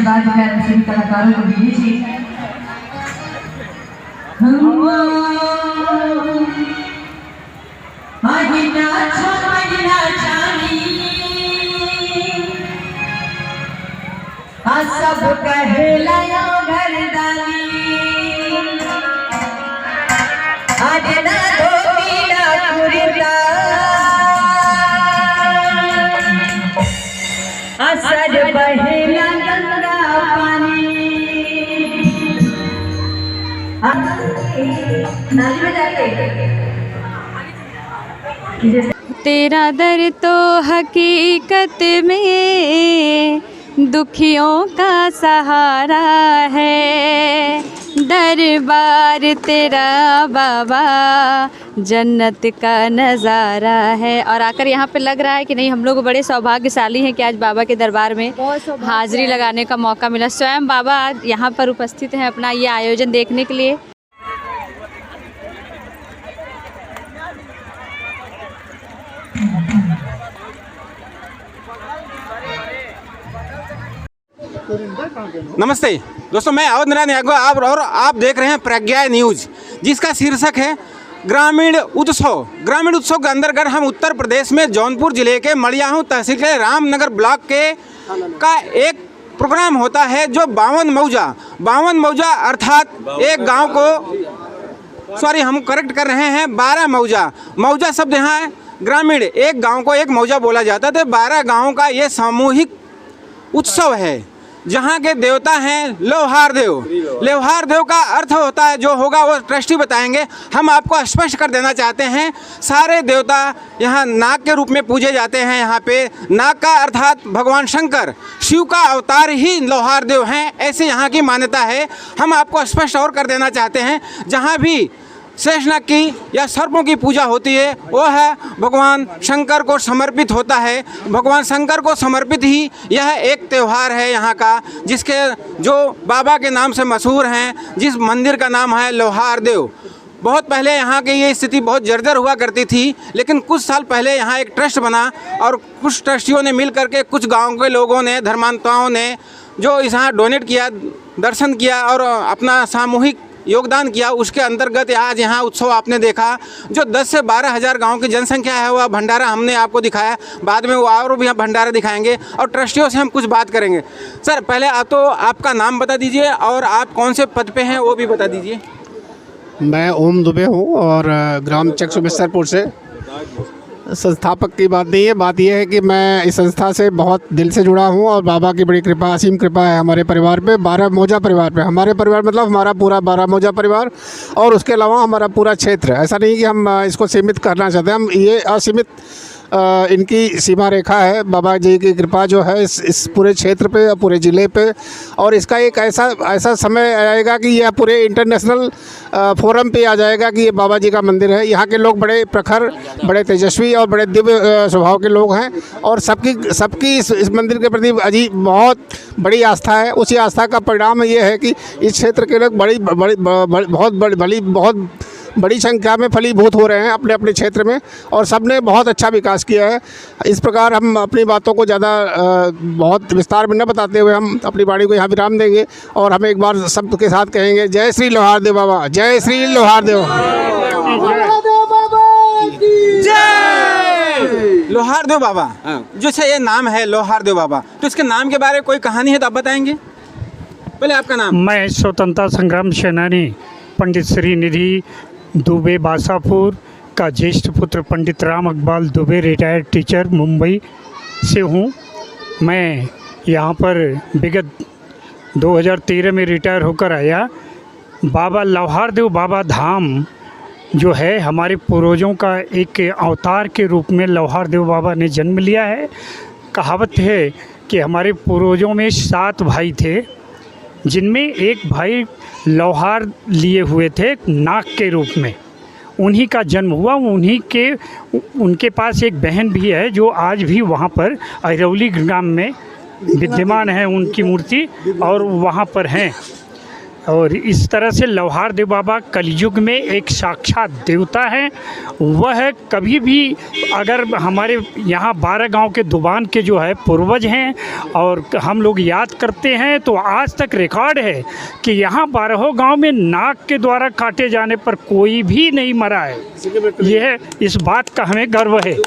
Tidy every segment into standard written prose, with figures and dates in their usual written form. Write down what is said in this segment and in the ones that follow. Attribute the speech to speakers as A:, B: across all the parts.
A: आशीर्वाद दिखाया सभी कलाकारों को दीजिए। सब कहलाया घरदानी आज ना धोती ना कुर्ता असर बहेला गंगा पानी।
B: तेरा दर तो हकीकत में दुखियों का सहारा है, दरबार तेरा बाबा जन्नत का नज़ारा है। और आकर यहाँ पे लग रहा है कि नहीं, हम लोग बड़े सौभाग्यशाली हैं कि आज बाबा के दरबार में हाज़िरी लगाने का मौका मिला। स्वयं बाबा आज यहाँ पर उपस्थित हैं अपना ये आयोजन देखने के लिए।
C: नमस्ते दोस्तों, मैं अवध नारायण यादव और आप देख रहे हैं प्रज्ञा न्यूज़, जिसका शीर्षक है ग्रामीण उत्सव। ग्रामीण उत्सव के अंतर्गत हम उत्तर प्रदेश में जौनपुर जिले के मड़ियाहू तहसील के रामनगर ब्लॉक के का एक प्रोग्राम होता है जो 52 मौजा अर्थात एक गांव को हम करेक्ट कर रहे हैं 12 मौजा शब्द यहाँ ग्रामीण, एक गांव को एक मौजा बोला जाता है। तो 12 गाँवों का ये सामूहिक उत्सव है जहाँ के देवता हैं लोहार देव। लोहार देव का अर्थ होता है, जो होगा वो ट्रस्टी बताएंगे। हम आपको स्पष्ट कर देना चाहते हैं, सारे देवता यहाँ नाग के रूप में पूजे जाते हैं। यहाँ पे नाग का अर्थात भगवान शंकर, शिव का अवतार ही लोहार देव हैं, ऐसे यहाँ की मान्यता है। हम आपको स्पष्ट और कर देना चाहते हैं, जहाँ भी शेषनाग की या सर्पों की पूजा होती है वो है भगवान शंकर को समर्पित होता है। भगवान शंकर को समर्पित ही यह एक त्यौहार है यहाँ का, जिसके जो बाबा के नाम से मशहूर हैं, जिस मंदिर का नाम है लोहार देव। बहुत पहले यहाँ की ये स्थिति बहुत जर्जर हुआ करती थी, लेकिन कुछ साल पहले यहाँ एक ट्रस्ट बना और कुछ ट्रस्टियों ने मिल करके, कुछ गाँव के लोगों ने, धर्मांताओं ने जो यहाँ डोनेट किया, दर्शन किया और अपना सामूहिक योगदान किया, उसके अंतर्गत आज यहाँ उत्सव आपने देखा। जो 10 से 12 हज़ार गाँव की जनसंख्या है, वह भंडारा हमने आपको दिखाया। बाद में वो और भी भंडारा दिखाएंगे और ट्रस्टियों से हम कुछ बात करेंगे। सर, पहले आप तो आपका नाम बता दीजिए और आप कौन से पद पे हैं वो भी बता दीजिए।
D: मैं ओम दुबे हूँ और ग्राम चकसुमेश्वरपुर से। संस्थापक की बात नहीं है, बात यह है कि मैं इस संस्था से बहुत दिल से जुड़ा हूँ और बाबा की बड़ी कृपा, असीम कृपा है हमारे परिवार पे, 12 मौजा परिवार पे। हमारे परिवार मतलब हमारा पूरा 12 मौजा परिवार और उसके अलावा हमारा पूरा क्षेत्र। ऐसा नहीं कि हम इसको सीमित करना चाहते, हम ये असीमित इनकी सीमा रेखा है। बाबा जी की कृपा जो है इस पूरे क्षेत्र पे, पूरे ज़िले पे, और इसका एक ऐसा समय आएगा कि यह पूरे इंटरनेशनल फोरम पे आ जाएगा कि ये बाबा जी का मंदिर है। यहाँ के लोग बड़े प्रखर, बड़े तेजस्वी और बड़े दिव्य स्वभाव के लोग हैं और सबकी इस मंदिर के प्रति अजीब बहुत बड़ी आस्था है। उसी आस्था का परिणाम ये है कि इस क्षेत्र के लोग बहुत बड़ी संख्या में फलीभूत हो रहे हैं अपने अपने क्षेत्र में और सबने बहुत अच्छा विकास किया है। इस प्रकार हम अपनी बातों को ज़्यादा बहुत विस्तार में न बताते हुए हम अपनी वाणी को यहाँ विराम देंगे और हम एक बार शब्द के साथ कहेंगे, जय श्री लोहार देव बाबा, जय श्री लोहार देव।
C: लोहार देव बाबा, जैसे ये नाम है लोहार देव बाबा, तो इसके नाम के बारे में कोई कहानी है तो आप बताएंगे। पहले आपका नाम।
E: मैं स्वतंत्रता संग्राम सेनानी पंडित श्री निधि दुबे बासापुर का ज्येष्ठ पुत्र पंडित राम अकबाल दुबे रिटायर्ड टीचर मुंबई से हूँ। मैं यहाँ पर विगत 2013 में रिटायर होकर आया। बाबा लोहार देव बाबा धाम जो है हमारे पूर्वजों का एक अवतार के रूप में लोहार देव बाबा ने जन्म लिया है। कहावत है कि हमारे पूर्वजों में 7 भाई थे, जिनमें एक भाई लोहार लिए हुए थे नाग के रूप में, उन्हीं का जन्म हुआ। उनके पास एक बहन भी है जो आज भी वहाँ पर अरौली ग्राम में विद्यमान है, उनकी मूर्ति और वहाँ पर हैं। और इस तरह से लौहार देव बाबा कलयुग में एक साक्षात देवता हैं। वह कभी भी अगर हमारे यहाँ 12 गांव के दुबान के जो है पूर्वज हैं और हम लोग याद करते हैं तो आज तक रिकॉर्ड है कि यहाँ 12 गांव में नाग के द्वारा काटे जाने पर कोई भी नहीं मरा है। यह इस बात का हमें गर्व है।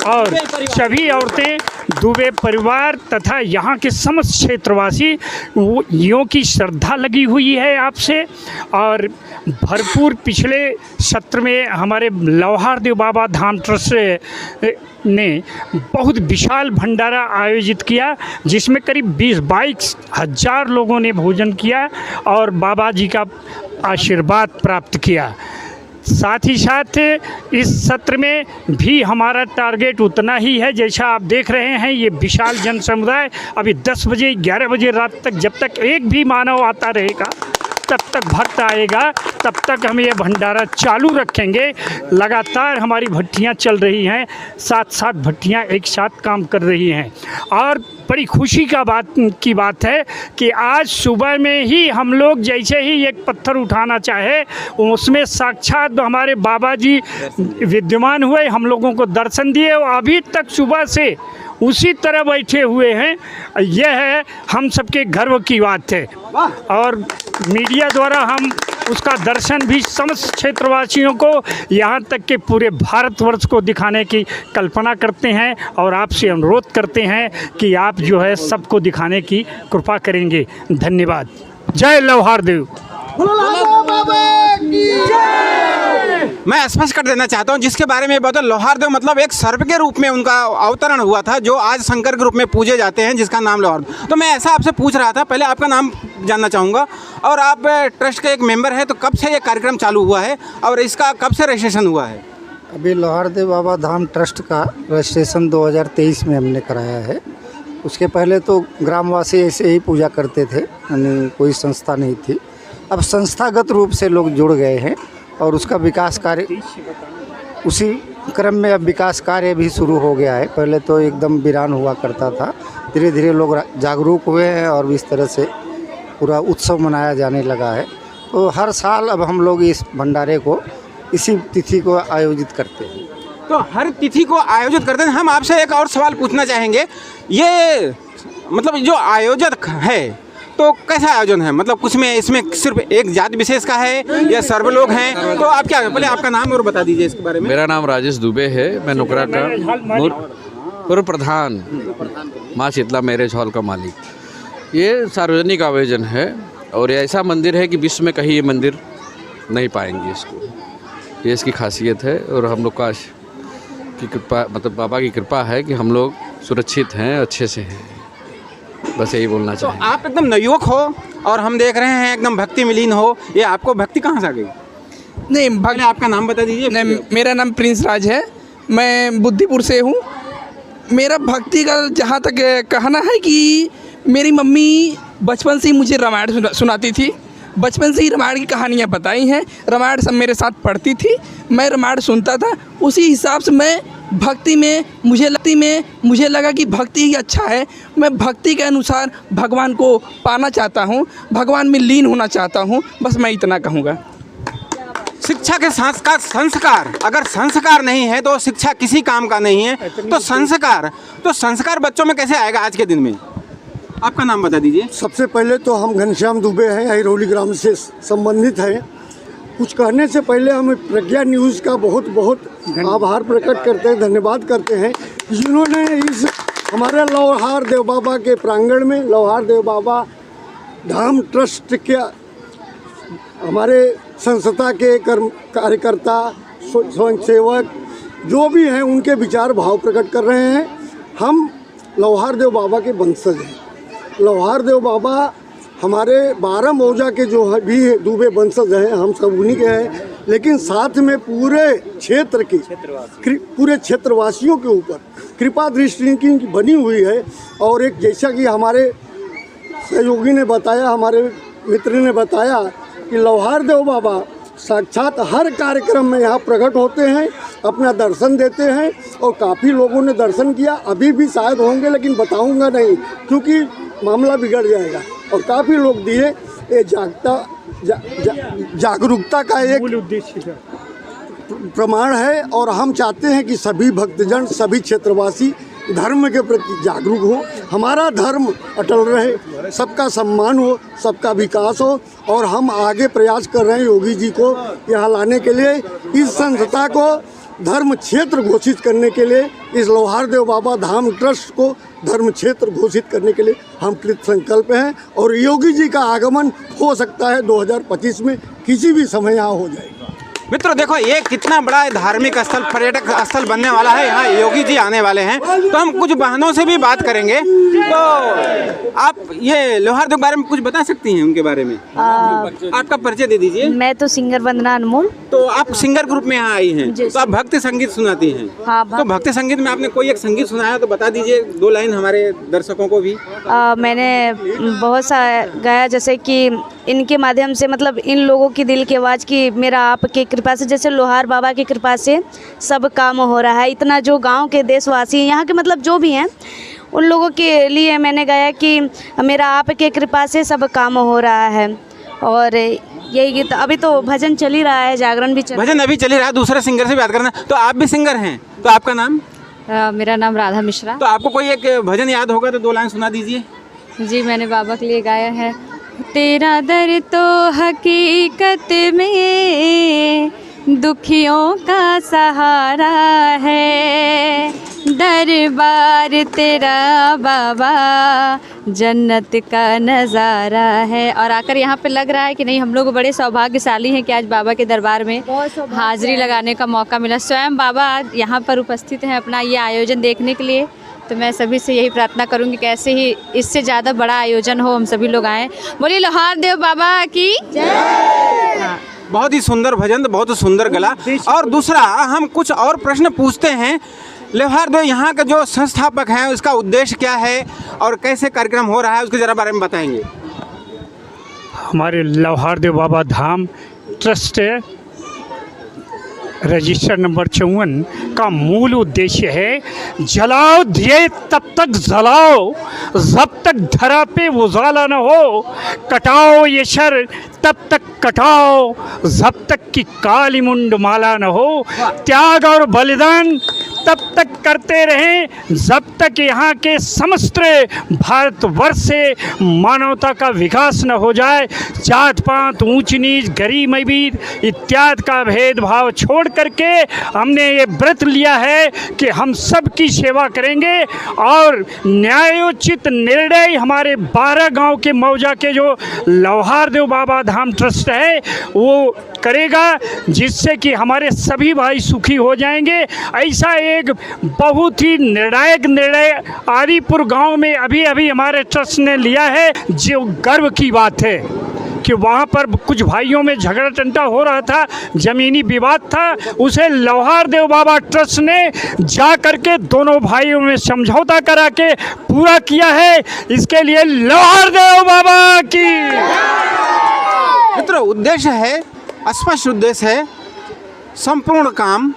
E: और सभी औरतें, दुबे परिवार तथा यहाँ के समस्त क्षेत्रवासी यों की श्रद्धा लगी हुई है आपसे। और भरपूर पिछले सत्र में हमारे लौहार देव बाबा धाम ट्रस्ट ने बहुत विशाल भंडारा आयोजित किया, जिसमें करीब 20-22 हज़ार लोगों ने भोजन किया और बाबा जी का आशीर्वाद प्राप्त किया। साथ ही साथ इस सत्र में भी हमारा टारगेट उतना ही है। जैसा आप देख रहे हैं, ये विशाल जन समुदाय अभी 10 बजे 11 बजे रात तक, जब तक एक भी मानव आता रहेगा, तब तक भक्त आएगा, तब तक हम ये भंडारा चालू रखेंगे। लगातार हमारी भट्टियाँ चल रही हैं, 7 भट्टियाँ एक साथ काम कर रही हैं। और बड़ी खुशी की बात है कि आज सुबह में ही हम लोग जैसे ही एक पत्थर उठाना चाहे, उसमें साक्षात हमारे बाबा जी विद्यमान हुए, हम लोगों को दर्शन दिए और अभी तक सुबह से उसी तरह बैठे हुए हैं। यह है हम सबके गर्व की बात है। और मीडिया द्वारा हम उसका दर्शन भी समस्त क्षेत्रवासियों को, यहाँ तक कि पूरे भारतवर्ष को दिखाने की कल्पना करते हैं और आपसे अनुरोध करते हैं कि आप जो है सबको दिखाने की कृपा करेंगे। धन्यवाद। जय लौहार देव।
C: मैं स्पष्ट कर देना चाहता हूं, जिसके बारे में बताओ, लौहार देव मतलब एक सर्प के रूप में उनका अवतरण हुआ था, जो आज शंकर के रूप में पूजे जाते हैं, जिसका नाम लौहार। तो मैं ऐसा आपसे पूछ रहा था, पहले आपका नाम जानना चाहूँगा, और आप ट्रस्ट के एक मेंबर हैं, तो कब से ये कार्यक्रम चालू हुआ है और इसका कब से रजिस्ट्रेशन हुआ है?
F: अभी लौहार देव बाबा धाम ट्रस्ट का रजिस्ट्रेशन 2023 में हमने कराया है। उसके पहले तो ग्रामवासी ऐसे ही पूजा करते थे, यानी कोई संस्था नहीं थी। अब संस्थागत रूप से लोग जुड़ गए हैं और उसका विकास कार्य, उसी क्रम में अब विकास कार्य भी शुरू हो गया है। पहले तो एकदम वीरान हुआ करता था, धीरे धीरे लोग जागरूक हुए हैं और इस तरह से पूरा उत्सव मनाया जाने लगा है। तो हर साल अब हम लोग इस भंडारे को इसी तिथि को आयोजित करते हैं।
C: तो हर तिथि को आयोजित करते हैं। हम आपसे एक और सवाल पूछना चाहेंगे, ये मतलब जो आयोजक है तो कैसा आयोजन है? मतलब कुछ में इसमें सिर्फ एक जाति विशेष का है या सर्व लोग हैं? तो आप क्या, पहले आपका नाम और बता दीजिए इसके बारे में।
G: मेरा नाम राजेश दुबे है। मैं नुकरा का पूर्व प्रधान, माँ शीतला मैरिज हॉल का मालिक। ये सार्वजनिक आयोजन है और ये ऐसा मंदिर है कि विश्व में कहीं ये मंदिर नहीं पाएंगे इसको। ये इसकी खासियत है और हम लोग का की कृपा, मतलब बाबा की कृपा है कि हम लोग सुरक्षित हैं, अच्छे से हैं। बस यही बोलना चाहिए।
C: तो आप एकदम नवयुवक हो और हम देख रहे हैं एकदम भक्ति मिलीन हो, ये आपको भक्ति कहाँ से आ गई?
H: नहीं,
C: पहले आपका नाम बता दीजिए।
H: नहीं, मेरा नाम प्रिंस राज है। मैं बुद्धिपुर से हूँ। मेरा भक्ति का जहाँ तक कहना है कि मेरी मम्मी बचपन से ही मुझे रामायण सुनाती थी। बचपन से ही रामायण की कहानियाँ बताई हैं। रामायण सब मेरे साथ पढ़ती थी, मैं रामायण सुनता था। उसी हिसाब से मैं भक्ति में मुझे लगा कि भक्ति ही अच्छा है। मैं भक्ति के अनुसार भगवान को पाना चाहता हूँ, भगवान में लीन होना चाहता हूँ। बस मैं इतना कहूँगा।
C: शिक्षा के संस्कार, अगर संस्कार नहीं है तो शिक्षा किसी काम का नहीं है। तो संस्कार बच्चों में कैसे आएगा आज के दिन में? आपका नाम बता दीजिए।
I: सबसे पहले तो हम घनश्याम दुबे हैं, हिरोली ग्राम से संबंधित हैं। कुछ कहने से पहले हम प्रज्ञा न्यूज़ का बहुत बहुत आभार प्रकट करते हैं, धन्यवाद करते हैं, जिन्होंने इस हमारे लौहार देव बाबा के प्रांगण में, लौहार देव बाबा धाम ट्रस्ट के हमारे संस्था के कार्यकर्ता, स्वयंसेवक जो भी हैं, उनके विचार भाव प्रकट कर रहे हैं। हम लौहार देव बाबा के वंशज हैं। लौहार देव बाबा हमारे 12 मौजा के जो भी दुबे वंशज हैं, हम सब उन्हीं के हैं। लेकिन साथ में पूरे क्षेत्र के पूरे क्षेत्रवासियों के ऊपर कृपा दृष्टि की बनी हुई है। और एक जैसा कि हमारे सहयोगी ने बताया, हमारे मित्र ने बताया कि लौहार देव बाबा साक्षात हर कार्यक्रम में यहाँ प्रकट होते हैं, अपना दर्शन देते हैं। और काफ़ी लोगों ने दर्शन किया, अभी भी शायद होंगे, लेकिन बताऊंगा नहीं क्योंकि मामला बिगड़ जाएगा। और काफ़ी लोग दिए ये जागरूकता का एक
E: मूल उद्देश्य
I: प्रमाण है। और हम चाहते हैं कि सभी भक्तजन, सभी क्षेत्रवासी धर्म के प्रति जागरूक हो, हमारा धर्म अटल रहे, सबका सम्मान हो, सबका विकास हो। और हम आगे प्रयास कर रहे हैं योगी जी को यहाँ लाने के लिए, इस संस्था को धर्म क्षेत्र घोषित करने के लिए, इस लोहारदेव बाबा धाम ट्रस्ट को धर्म क्षेत्र घोषित करने के लिए हम कृत संकल्प हैं। और योगी जी का आगमन हो सकता है 2025 में, किसी भी समय यहाँ हो जाएगा।
C: मित्रों देखो, ये कितना बड़ा धार्मिक स्थल, पर्यटक स्थल बनने वाला है। यहाँ योगी जी आने वाले हैं, तो हम कुछ बहनों से भी बात करेंगे। तो आप ये लोहारदेव के बारे में कुछ बता सकती हैं, उनके बारे में? आपका परिचय दे दीजिए।
B: मैं तो सिंगर वंदना अनमोल।
C: तो आप सिंगर ग्रुप में यहाँ आई हैं, तो आप भक्ति संगीत सुनाती हैं।
B: हाँ,
C: तो भक्ति संगीत में आपने कोई एक संगीत सुनाया तो बता दीजिए, 2 लाइन हमारे दर्शकों को भी।
B: मैंने बहुत सा गाया, जैसे कि इनके माध्यम से, मतलब इन लोगों की दिल की आवाज़ की मेरा आपकी कृपा से, जैसे लोहार बाबा की कृपा से सब काम हो रहा है। इतना जो गांव के देशवासी यहाँ के, मतलब जो भी हैं, उन लोगों के लिए मैंने गाया कि मेरा आपके कृपा से सब काम हो रहा है। और यही गीत, अभी तो भजन चल ही रहा है, जागरण भी
C: भजन अभी चल ही रहा है। दूसरे सिंगर से बात करना। तो आप भी सिंगर हैं, तो आपका नाम?
B: मेरा नाम राधा मिश्रा।
C: तो आपको कोई एक भजन याद होगा तो 2 लाइन सुना दीजिए।
B: जी, मैंने बाबा के लिए गाया है। तेरा दर तो हकीकत में दुखियों का सहारा है, दरबार तेरा बाबा जन्नत का नज़ारा है। और आकर यहाँ पे लग रहा है कि नहीं, हम लोग बड़े सौभाग्यशाली हैं कि आज बाबा के दरबार में हाजिरी लगाने का मौका मिला। स्वयं बाबा आज यहाँ पर उपस्थित हैं अपना ये आयोजन देखने के लिए। तो मैं सभी से यही प्रार्थना करूंगी कि ऐसे ही इससे ज़्यादा बड़ा आयोजन हो, हम सभी लोग आएँ। बोलिए लोहारदेव बाबा की जय।
C: बहुत ही सुंदर भजन, बहुत सुंदर गला। और दूसरा, हम कुछ और प्रश्न पूछते हैं। लोहारदेव यहाँ का जो संस्थापक हैं, उसका उद्देश्य क्या है और कैसे कार्यक्रम हो रहा है, उसके ज़रा बारे में बताएंगे।
E: हमारे लोहारदेव Baba Dham trust register number 54 का मूल उद्देश्य है, जलाओ दिए तब तक जलाओ, जब तक धरा पे उजाला न हो, कटाओ ये शर तब तक कटाओ, जब तक कि काली मुंड माला न हो, त्याग और बलिदान तब तक करते रहें जब तक यहाँ के समस्त भारतवर्ष से मानवता का विकास न हो जाए। जात पात, ऊंच नीच, गरीब अमीर इत्यादि का भेदभाव छोड़ करके हमने ये व्रत लिया है कि हम सब की सेवा करेंगे। और न्यायोचित निर्णय हमारे 12 गांव के मौजा के जो लोहारदेव बाबा धाम ट्रस्ट है वो करेगा, जिससे कि हमारे सभी भाई सुखी हो जाएंगे। ऐसा एक बहुत ही निर्णायक निर्णय आदिपुर गांव में अभी अभी हमारे ट्रस्ट ने लिया है, जो गर्व की बात है कि वहाँ पर कुछ भाइयों में झगड़ा टंटा हो रहा था, ज़मीनी विवाद था, उसे लोहारदेव बाबा ट्रस्ट ने जा करके दोनों भाइयों में समझौता करा के पूरा किया है। इसके लिए लोहारदेव बाबा की।
C: मित्रों, उद्देश्य है, स्पष्ट उद्देश्य है, संपूर्ण काम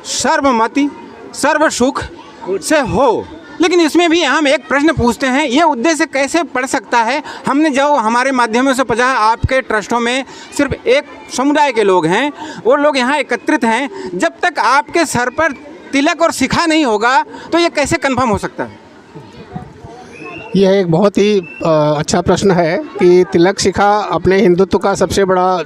C: सर्वमति सर्व सुख से हो। लेकिन इसमें भी हम एक प्रश्न पूछते हैं, ये उद्देश्य कैसे पड़ सकता है? हमने जो हमारे माध्यमों से पता, आपके ट्रस्टों में सिर्फ एक समुदाय के लोग हैं, वो लोग यहाँ एकत्रित हैं। जब तक आपके सर पर तिलक और शिखा नहीं होगा तो ये कैसे कंफर्म हो सकता है?
D: यह एक बहुत ही अच्छा प्रश्न है कि तिलक शिखा अपने हिंदुत्व का सबसे बड़ा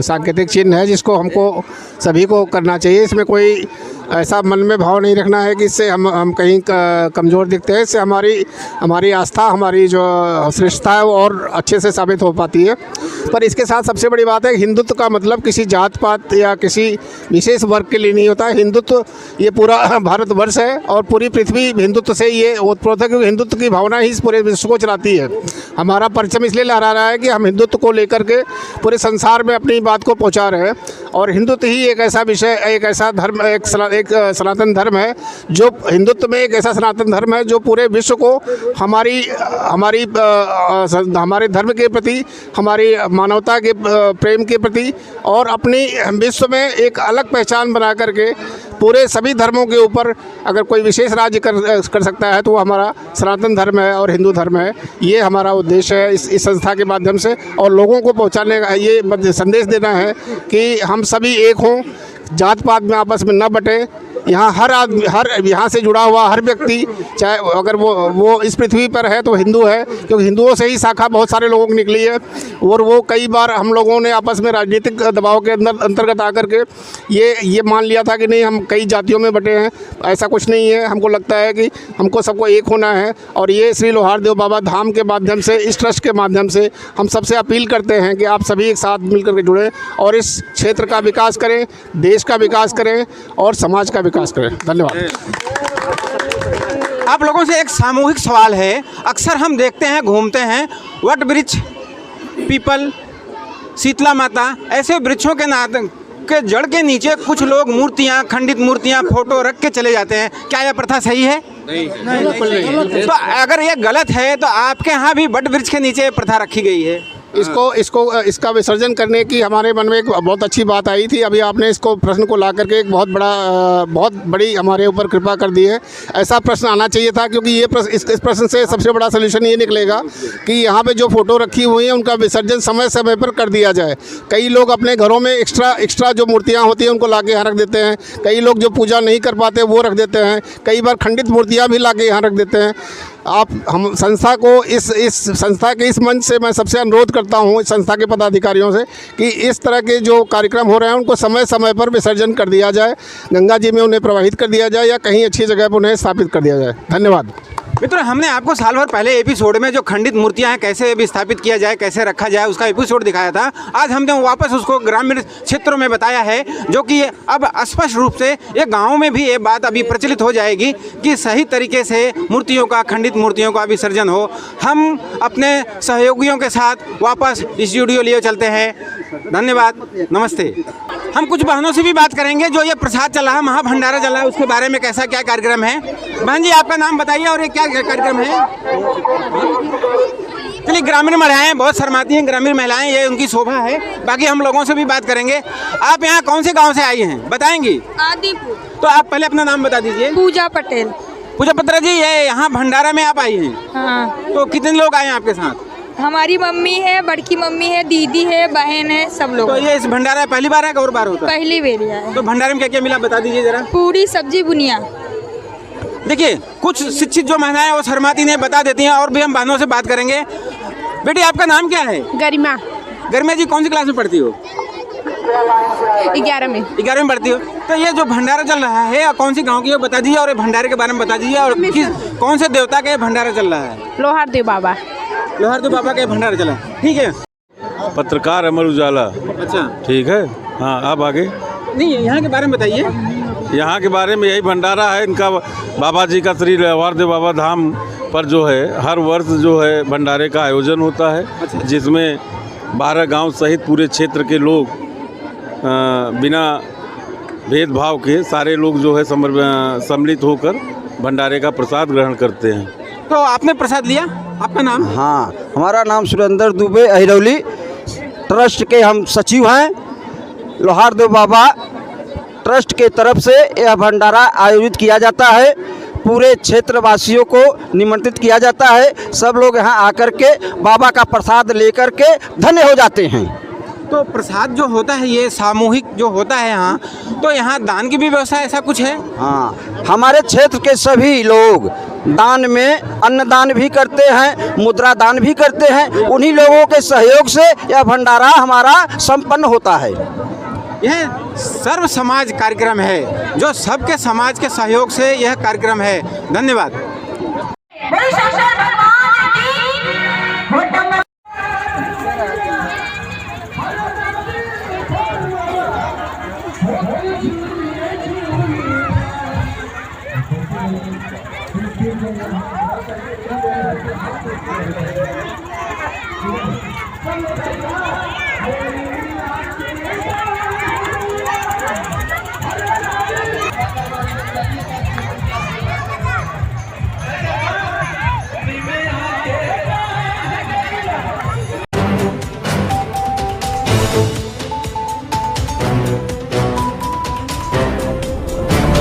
D: सांकेतिक चिन्ह है, जिसको हमको सभी को करना चाहिए। इसमें कोई ऐसा मन में भाव नहीं रखना है कि इससे हम कहीं कमज़ोर दिखते हैं। इससे हमारी आस्था, हमारी जो श्रेष्ठता है वो और अच्छे से साबित हो पाती है। पर इसके साथ सबसे बड़ी बात है, हिंदुत्व का मतलब किसी जात पात या किसी विशेष वर्ग के लिए नहीं होता है। हिंदुत्व ये पूरा भारतवर्ष है और पूरी पृथ्वी हिंदुत्व से ये ओतप्रोत है, क्योंकि हिंदुत्व की भावना ही इस पूरे विश्व को चलाती है। हमारा परचम इसलिए लहरा रहा है कि हम हिंदुत्व को लेकर के पूरे संसार में अपनी बात को पहुँचा रहे हैं। और हिंदुत्व ही एक ऐसा विषय, एक ऐसा धर्म, एक सनातन धर्म है, जो हिंदुत्व में एक ऐसा सनातन धर्म है जो पूरे विश्व को हमारे धर्म के प्रति, हमारी मानवता के प्रेम के प्रति और अपनी विश्व में एक अलग पहचान बना करके पूरे सभी धर्मों के ऊपर अगर कोई विशेष राज्य कर सकता है तो वो हमारा सनातन धर्म है और हिंदू धर्म है। ये हमारा उद्देश्य है इस संस्था के माध्यम से, और लोगों को पहुंचाने का ये संदेश देना है कि हम सभी एक हों, जात पात में आपस में न बटे। यहाँ हर आदमी, हर यहाँ से जुड़ा हुआ हर व्यक्ति, चाहे अगर वो इस पृथ्वी पर है तो हिंदू है, क्योंकि हिंदुओं से ही शाखा बहुत सारे लोगों की निकली है। और वो कई बार हम लोगों ने आपस में राजनीतिक दबाव के अंतर्गत आकर के ये मान लिया था कि नहीं हम कई जातियों में बटे हैं। ऐसा कुछ नहीं है। हमको लगता है कि हमको सबको एक होना है, और ये श्री लोहारदेव बाबा धाम के माध्यम से, इस ट्रस्ट के माध्यम से हम सबसे अपील करते हैं कि आप सभी एक साथ मिलकर के जुड़ें और इस क्षेत्र का विकास करें, देश का विकास करें और समाज का विकास करें। धन्यवाद।
C: आप लोगों से एक सामूहिक सवाल है। अक्सर हम देखते हैं, घूमते हैं, वट वृक्ष, पीपल, शीतला माता, ऐसे वृक्षों के जड़ के नीचे कुछ लोग मूर्तियां, खंडित मूर्तियां, फोटो रख के चले जाते हैं। क्या यह प्रथा सही है? नहीं। तो अगर ये गलत है तो आपके यहाँ भी वट वृक्ष के नीचे प्रथा रखी गई है।
D: इसका विसर्जन करने की हमारे मन में एक बहुत अच्छी बात आई थी। अभी आपने इसको प्रश्न को ला करके एक बहुत बड़ी हमारे ऊपर कृपा कर दी है। ऐसा प्रश्न आना चाहिए था, क्योंकि इस प्रश्न से सबसे बड़ा सलूशन ये निकलेगा कि यहाँ पे जो फ़ोटो रखी हुई हैं उनका विसर्जन समय समय पर कर दिया जाए। कई लोग अपने घरों में एक्स्ट्रा जो मूर्तियाँ होती हैं उनको ला के यहाँ रख देते हैं। कई लोग जो पूजा नहीं कर पाते वो रख देते हैं। कई बार खंडित मूर्तियाँ भी ला के यहाँ रख देते हैं। हम संस्था को इस संस्था के इस मंच से मैं सबसे अनुरोध करता हूँ, संस्था के पदाधिकारियों से, कि इस तरह के जो कार्यक्रम हो रहे हैं उनको समय समय पर विसर्जन कर दिया जाए, गंगा जी में उन्हें प्रवाहित कर दिया जाए या कहीं अच्छी जगह पर उन्हें स्थापित कर दिया जाए। धन्यवाद।
C: मित्रों, हमने आपको साल भर पहले एपिसोड में जो खंडित मूर्तियां हैं कैसे विस्थापित किया जाए, कैसे रखा जाए, उसका एपिसोड दिखाया था। आज हमने वापस उसको ग्रामीण क्षेत्रों में बताया है, जो कि अब स्पष्ट रूप से ये गाँव में भी ये बात अभी प्रचलित हो जाएगी कि सही तरीके से मूर्तियों का, खंडित मूर्तियों का विसर्जन हो। हम अपने सहयोगियों के साथ वापस स्टूडियो लिए चलते हैं। धन्यवाद, नमस्ते। हम कुछ बहनों से भी बात करेंगे जो ये प्रसाद चला है, महाभंडारा चला है, उसके बारे में कैसा क्या कार्यक्रम है। बहन जी, आपका नाम बताइए और ये क्या कार्यक्रम है? चलिए, ग्रामीण महिलाएं बहुत शर्माती हैं, ग्रामीण महिलाएं, ये उनकी शोभा है। बाकी हम लोगों से भी बात करेंगे। आप यहाँ कौन से गांव से आई हैं, बताएंगी?
B: आदिपुर।
C: तो आप पहले अपना नाम बता दीजिए।
B: पूजा पटेल।
C: पूजा पटेल जी, ये यहाँ भंडारा में आप आई हैं?
B: हाँ।
C: तो कितने लोग आए हैं आपके साथ?
B: हमारी मम्मी है, बड़की मम्मी है, दीदी है, बहन है, सब लोग।
C: तो ये इस भंडारा पहली बार है, और बार होता है?
B: पहली बार है।
C: तो भंडारे में क्या क्या मिला, बता दीजिए जरा।
B: पूरी सब्जी बुनिया।
C: देखिए, कुछ शिक्षित जो महिलाएं वो शर्माती नहीं, बता देती हैं। और भी हम बहनों से बात करेंगे। बेटी, आपका नाम क्या है?
B: गरिमा।
C: गरिमा जी, कौन सी क्लास में पढ़ती हो?
B: 11 में।
C: 11 में पढ़ती हो। तो ये जो भंडारा चल रहा है, कौन सी गांव की है बता दीजिए, और ये भंडारे के बारे में बता दीजिए, और कौन से देवता का भंडारा चल रहा है?
B: लोहारदेव बाबा।
C: लोहारदेव बाबा का भंडारा चला, ठीक है।
J: पत्रकार अमर उजाला।
C: अच्छा,
J: ठीक है। हाँ, आप आगे।
C: नहीं, यहाँ के बारे में बताइए।
J: यहाँ के बारे में यही भंडारा है इनका। बाबा जी का श्री लोहारदेव बाबा धाम पर जो है हर वर्ष जो है भंडारे का आयोजन होता है।
C: अच्छा।
J: जिसमें 12 गांव सहित पूरे क्षेत्र के लोग बिना भेदभाव के सारे लोग जो है सम्मिलित होकर भंडारे का प्रसाद ग्रहण करते हैं।
C: तो आपने प्रसाद लिया? आपका नाम?
K: हाँ, हमारा नाम सुरेंद्र दुबे, अहिरौली ट्रस्ट के हम सचिव हैं। लोहारदेव बाबा ट्रस्ट के तरफ से यह भंडारा आयोजित किया जाता है। पूरे क्षेत्रवासियों को निमंत्रित किया जाता है। सब लोग यहाँ आकर के बाबा का प्रसाद लेकर के धन्य हो जाते हैं।
C: तो प्रसाद जो होता है ये सामूहिक जो होता है यहाँ, तो यहाँ दान की भी व्यवस्था ऐसा कुछ है?
K: हाँ, हमारे क्षेत्र के सभी लोग दान में अन्नदान भी करते हैं, मुद्रा दान भी करते हैं। उन्हीं लोगों के सहयोग से यह भंडारा हमारा संपन्न होता है।
C: यह सर्व समाज कार्यक्रम है, जो सबके समाज के सहयोग से यह कार्यक्रम है। धन्यवाद।